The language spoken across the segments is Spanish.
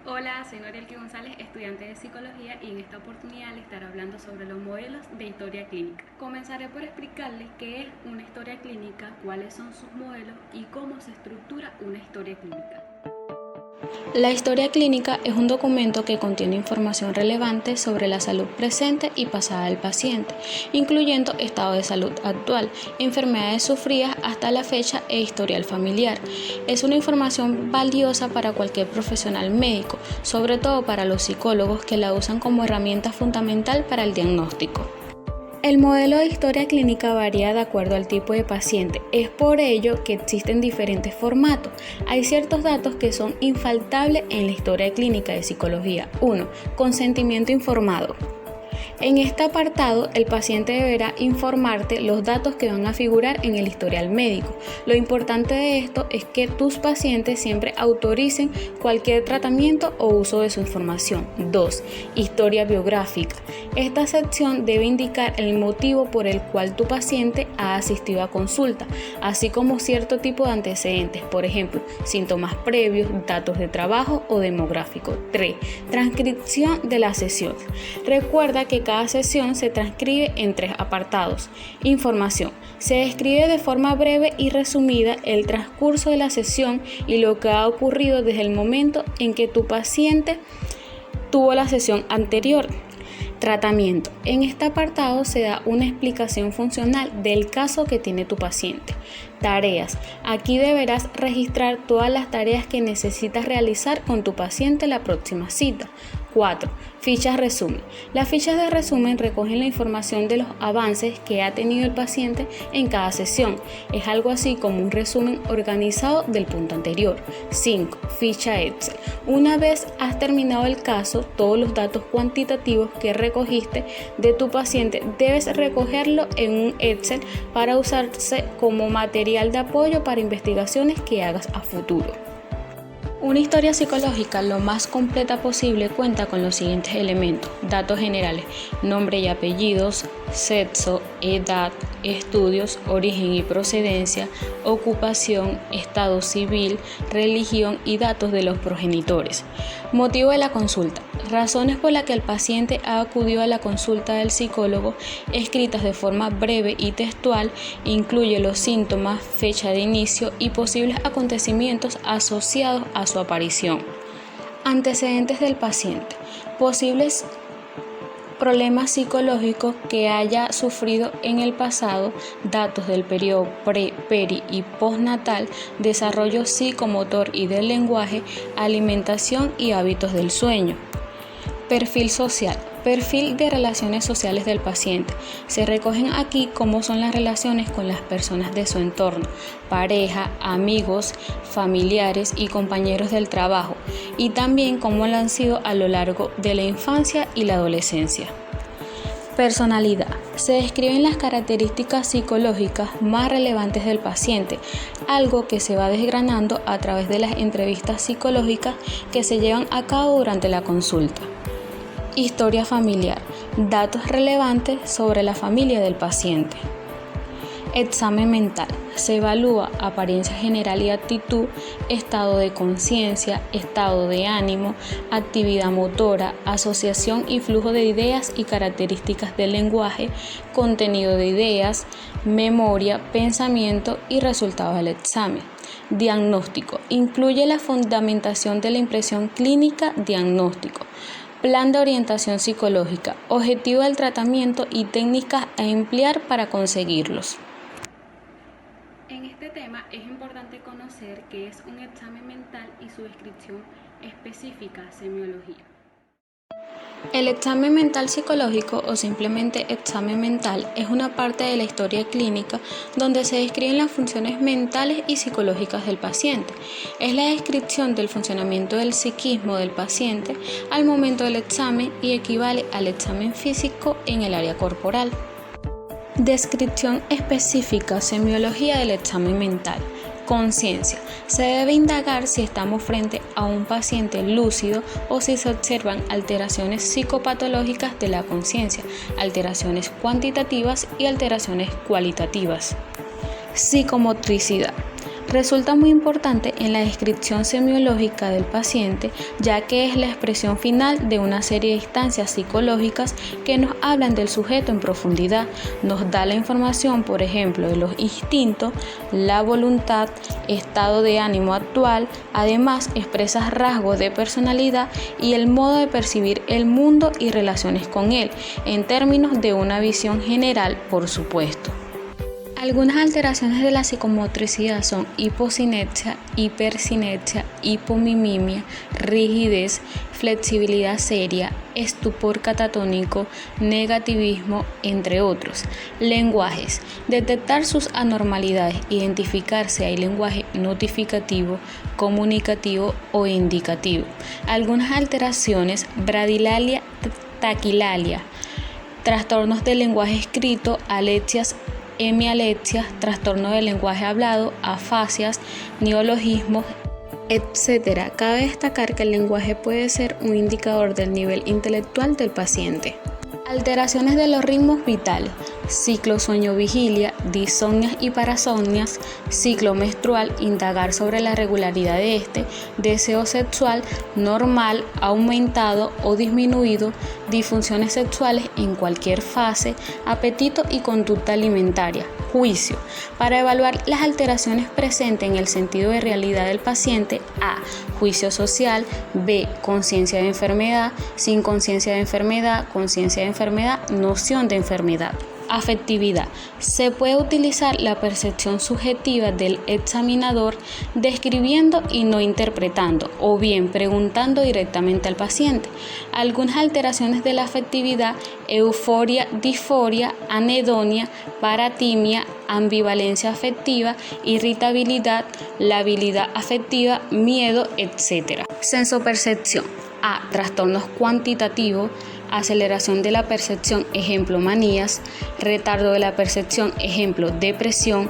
Hola, soy Norielki González, estudiante de psicología, y en esta oportunidad les estaré hablando sobre los modelos de historia clínica. Comenzaré por explicarles qué es una historia clínica, cuáles son sus modelos y cómo se estructura una historia clínica. La historia clínica es un documento que contiene información relevante sobre la salud presente y pasada del paciente, incluyendo estado de salud actual, enfermedades sufridas hasta la fecha e historial familiar. Es una información valiosa para cualquier profesional médico, sobre todo para los psicólogos que la usan como herramienta fundamental para el diagnóstico. El modelo de historia clínica varía de acuerdo al tipo de paciente. Es por ello que existen diferentes formatos. Hay ciertos datos que son infaltables en la historia clínica de psicología. 1. Consentimiento informado. En este apartado, el paciente deberá informarte los datos que van a figurar en el historial médico. Lo importante de esto es que tus pacientes siempre autoricen cualquier tratamiento o uso de su información. 2. Historia biográfica. Esta sección debe indicar el motivo por el cual tu paciente ha asistido a consulta, así como cierto tipo de antecedentes, por ejemplo, síntomas previos, datos de trabajo o demográfico. 3. Transcripción de la sesión. Recuerda que cada sesión se transcribe en 3 apartados. Información. Se describe de forma breve y resumida el transcurso de la sesión y lo que ha ocurrido desde el momento en que tu paciente tuvo la sesión anterior. Tratamiento. En este apartado se da una explicación funcional del caso que tiene tu paciente. Tareas. Aquí deberás registrar todas las tareas que necesitas realizar con tu paciente en la próxima cita. 4. Fichas resumen. Las fichas de resumen recogen la información de los avances que ha tenido el paciente en cada sesión. Es algo así como un resumen organizado del punto anterior. 5. Ficha Excel. Una vez has terminado el caso, todos los datos cuantitativos que recogiste de tu paciente debes recogerlo en un Excel para usarse como material de apoyo para investigaciones que hagas a futuro. Una historia psicológica lo más completa posible cuenta con los siguientes elementos: datos generales, nombre y apellidos, sexo, edad, estudios, origen y procedencia, ocupación, estado civil, religión y datos de los progenitores. Motivo de la consulta: razones por las que el paciente ha acudido a la consulta del psicólogo, escritas de forma breve y textual. Incluye los síntomas, fecha de inicio y posibles acontecimientos asociados a su aparición. Antecedentes del paciente: posibles problemas psicológicos que haya sufrido en el pasado, datos del periodo pre, peri y postnatal, desarrollo psicomotor y del lenguaje, alimentación y hábitos del sueño. Perfil social. Perfil de relaciones sociales del paciente. Se recogen aquí cómo son las relaciones con las personas de su entorno, pareja, amigos, familiares y compañeros del trabajo, y también cómo lo han sido a lo largo de la infancia y la adolescencia. Personalidad. Se describen las características psicológicas más relevantes del paciente, algo que se va desgranando a través de las entrevistas psicológicas que se llevan a cabo durante la consulta. Historia familiar. Datos relevantes sobre la familia del paciente. Examen mental. Se evalúa apariencia general y actitud, estado de conciencia, estado de ánimo, actividad motora, asociación y flujo de ideas y características del lenguaje, contenido de ideas, memoria, pensamiento y resultados del examen. Diagnóstico. Incluye la fundamentación de la impresión clínica diagnóstico. Plan de orientación psicológica, objetivo del tratamiento y técnicas a emplear para conseguirlos. En este tema es importante conocer qué es un examen mental y su descripción específica, semiología. El examen mental psicológico o simplemente examen mental es una parte de la historia clínica donde se describen las funciones mentales y psicológicas del paciente. Es la descripción del funcionamiento del psiquismo del paciente al momento del examen y equivale al examen físico en el área corporal. Descripción específica, semiología del examen mental. Conciencia. Se debe indagar si estamos frente a un paciente lúcido o si se observan alteraciones psicopatológicas de la conciencia, alteraciones cuantitativas y alteraciones cualitativas. Psicomotricidad. resulta muy importante en la descripción semiológica del paciente, ya que es la expresión final de una serie de instancias psicológicas que nos hablan del sujeto en profundidad. Nos da la información, por ejemplo, de los instintos, la voluntad, estado de ánimo actual, además expresa rasgos de personalidad y el modo de percibir el mundo y relaciones con él, en términos de una visión general, por supuesto. Algunas alteraciones de la psicomotricidad son hipocinexia, hipercinexia, hipomimia, rigidez, flexibilidad seria, estupor catatónico, negativismo, entre otros. Lenguajes. Detectar sus anormalidades, identificar si hay lenguaje notificativo, comunicativo o indicativo. Algunas alteraciones: bradilalia, taquilalia, trastornos del lenguaje escrito, alexias, hemialexias, trastorno del lenguaje hablado, afasias, neologismos, etc. Cabe destacar que el lenguaje puede ser un indicador del nivel intelectual del paciente. Alteraciones de los ritmos vitales: ciclo sueño-vigilia, disonias y parasonias, ciclo menstrual, indagar sobre la regularidad de este, deseo sexual normal, aumentado o disminuido, disfunciones sexuales en cualquier fase, apetito y conducta alimentaria. Juicio. Para evaluar las alteraciones presentes en el sentido de realidad del paciente: A. Juicio social. B. Conciencia de enfermedad. Sin conciencia de enfermedad, conciencia de enfermedad, noción de enfermedad. Afectividad. Se puede utilizar la percepción subjetiva del examinador describiendo y no interpretando, o bien preguntando directamente al paciente. Algunas alteraciones de la afectividad: euforia, disforia, anedonia, paratimia, ambivalencia afectiva, irritabilidad, labilidad afectiva, miedo, etc. Sensopercepción. A. Trastornos cuantitativos, aceleración de la percepción, ejemplo manías, retardo de la percepción, ejemplo depresión,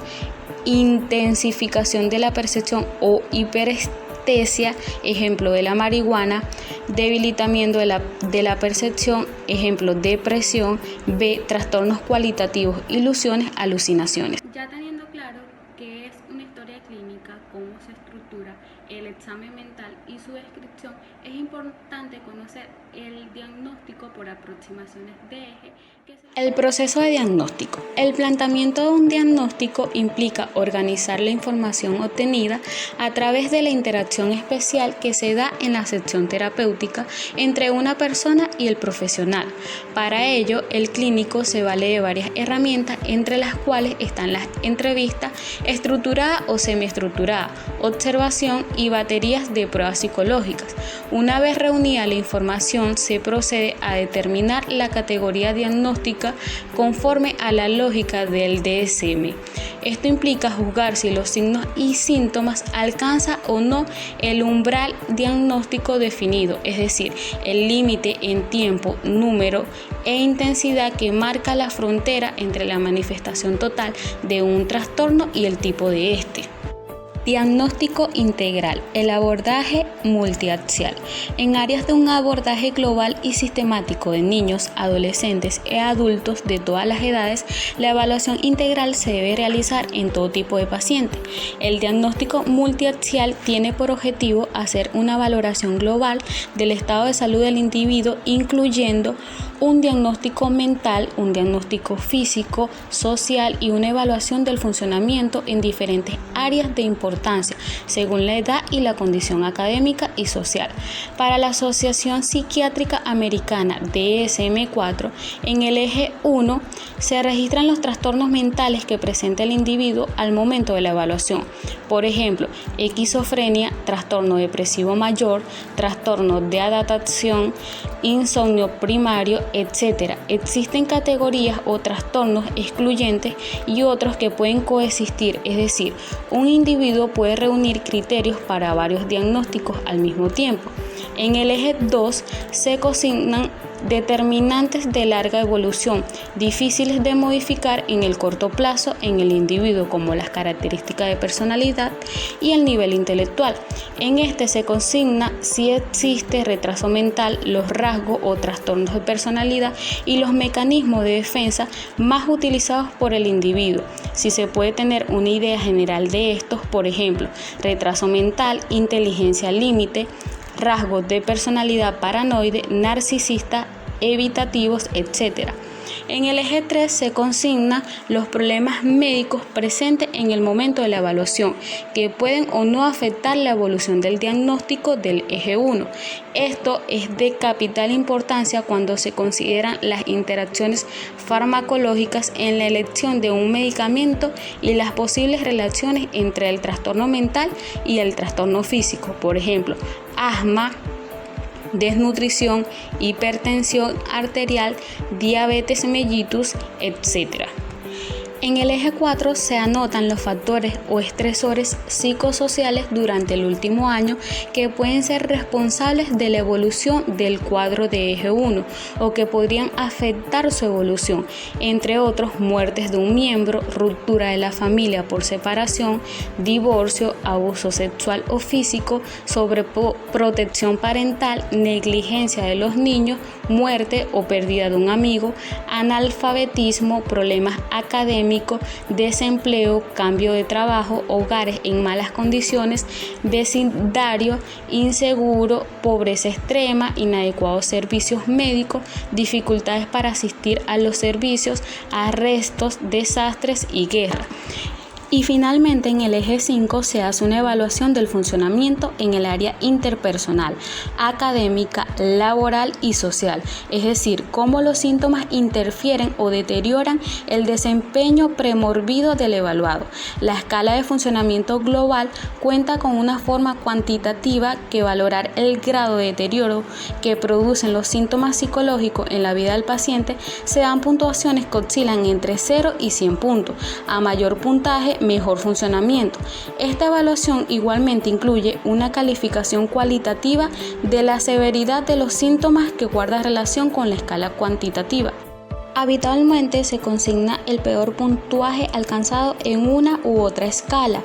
intensificación de la percepción o hiperestesia, ejemplo de la marihuana, debilitamiento de la percepción, ejemplo depresión. B. Trastornos cualitativos, ilusiones, alucinaciones. Ya teniendo claro qué es una historia clínica, cómo se estructura el examen mental y su descripción, es importante conocer el diagnóstico por aproximaciones de eje. El proceso de diagnóstico. El planteamiento de un diagnóstico implica organizar la información obtenida a través de la interacción especial que se da en la sección terapéutica entre una persona y el profesional. Para ello, el clínico se vale de varias herramientas, entre las cuales están las entrevistas estructurada o semiestructurada, observación y baterías de pruebas psicológicas. Una vez reunida la información, se procede a determinar la categoría diagnóstica conforme a la lógica del DSM. Esto implica juzgar si los signos y síntomas alcanzan o no el umbral diagnóstico definido, es decir, el límite en tiempo, número e intensidad que marca la frontera entre la manifestación total de un trastorno y el tipo de este. Diagnóstico integral. El abordaje multiaxial. En áreas de un abordaje global y sistemático de niños, adolescentes y adultos de todas las edades, la evaluación integral se debe realizar en todo tipo de paciente. El diagnóstico multiaxial tiene por objetivo hacer una valoración global del estado de salud del individuo, incluyendo un diagnóstico mental, un diagnóstico físico, social y una evaluación del funcionamiento en diferentes áreas de importancia, según la edad y la condición académica y social. Para la Asociación Psiquiátrica Americana DSM-4, en el eje 1 se registran los trastornos mentales que presenta el individuo al momento de la evaluación. Por ejemplo, esquizofrenia, trastorno depresivo mayor, trastorno de adaptación, insomnio primario, etc. Existen categorías o trastornos excluyentes y otros que pueden coexistir, es decir, un individuo puede reunir criterios para varios diagnósticos al mismo tiempo. En el eje 2 se consignan determinantes de larga evolución, difíciles de modificar en el corto plazo en el individuo, como las características de personalidad y el nivel intelectual. En este se consigna si existe retraso mental, los rasgos o trastornos de personalidad y los mecanismos de defensa más utilizados por el individuo. Si se puede tener una idea general de estos, por ejemplo, retraso mental, inteligencia límite, rasgos de personalidad paranoide, narcisista, evitativos, etc. En el eje 3 se consigna los problemas médicos presentes en el momento de la evaluación, que pueden o no afectar la evolución del diagnóstico del eje 1. Esto es de capital importancia cuando se consideran las interacciones farmacológicas en la elección de un medicamento y las posibles relaciones entre el trastorno mental y el trastorno físico, por ejemplo, asma, desnutrición, hipertensión arterial, diabetes mellitus, etc. En el eje 4 se anotan los factores o estresores psicosociales durante el último año que pueden ser responsables de la evolución del cuadro de eje 1 o que podrían afectar su evolución, entre otros muertes de un miembro, ruptura de la familia por separación, divorcio, abuso sexual o físico, sobreprotección parental, negligencia de los niños, muerte o pérdida de un amigo, analfabetismo, problemas académicos, desempleo, cambio de trabajo, hogares en malas condiciones, vecindario inseguro, pobreza extrema, inadecuados servicios médicos, dificultades para asistir a los servicios, arrestos, desastres y guerra. Y finalmente en el eje 5 se hace una evaluación del funcionamiento en el área interpersonal, académica, laboral y social, es decir, cómo los síntomas interfieren o deterioran el desempeño premorbido del evaluado. La escala de funcionamiento global cuenta con una forma cuantitativa que valorar el grado de deterioro que producen los síntomas psicológicos en la vida del paciente. Se dan puntuaciones que oscilan entre 0 y 100 puntos. A mayor puntaje, mejor funcionamiento. Esta evaluación igualmente incluye una calificación cualitativa de la severidad de los síntomas que guarda relación con la escala cuantitativa. Habitualmente se consigna el peor puntaje alcanzado en una u otra escala.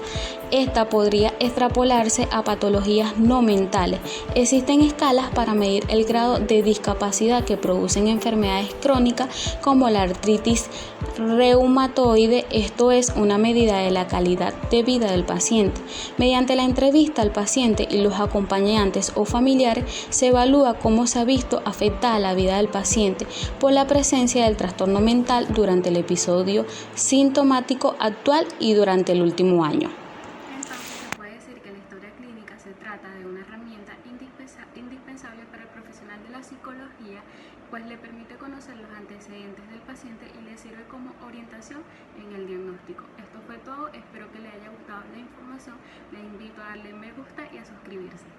Esta podría extrapolarse a patologías no mentales. Existen escalas para medir el grado de discapacidad que producen enfermedades crónicas como la artritis reumatoide. Esto es una medida de la calidad de vida del paciente. Mediante la entrevista al paciente y los acompañantes o familiares se evalúa cómo se ha visto afectada la vida del paciente por la presencia del trastorno mental durante el episodio sintomático actual y durante el último año. Se trata de una herramienta indispensable para el profesional de la psicología, pues le permite conocer los antecedentes del paciente y le sirve como orientación en el diagnóstico. Esto fue todo, espero que le haya gustado la información, le invito a darle me gusta y a suscribirse.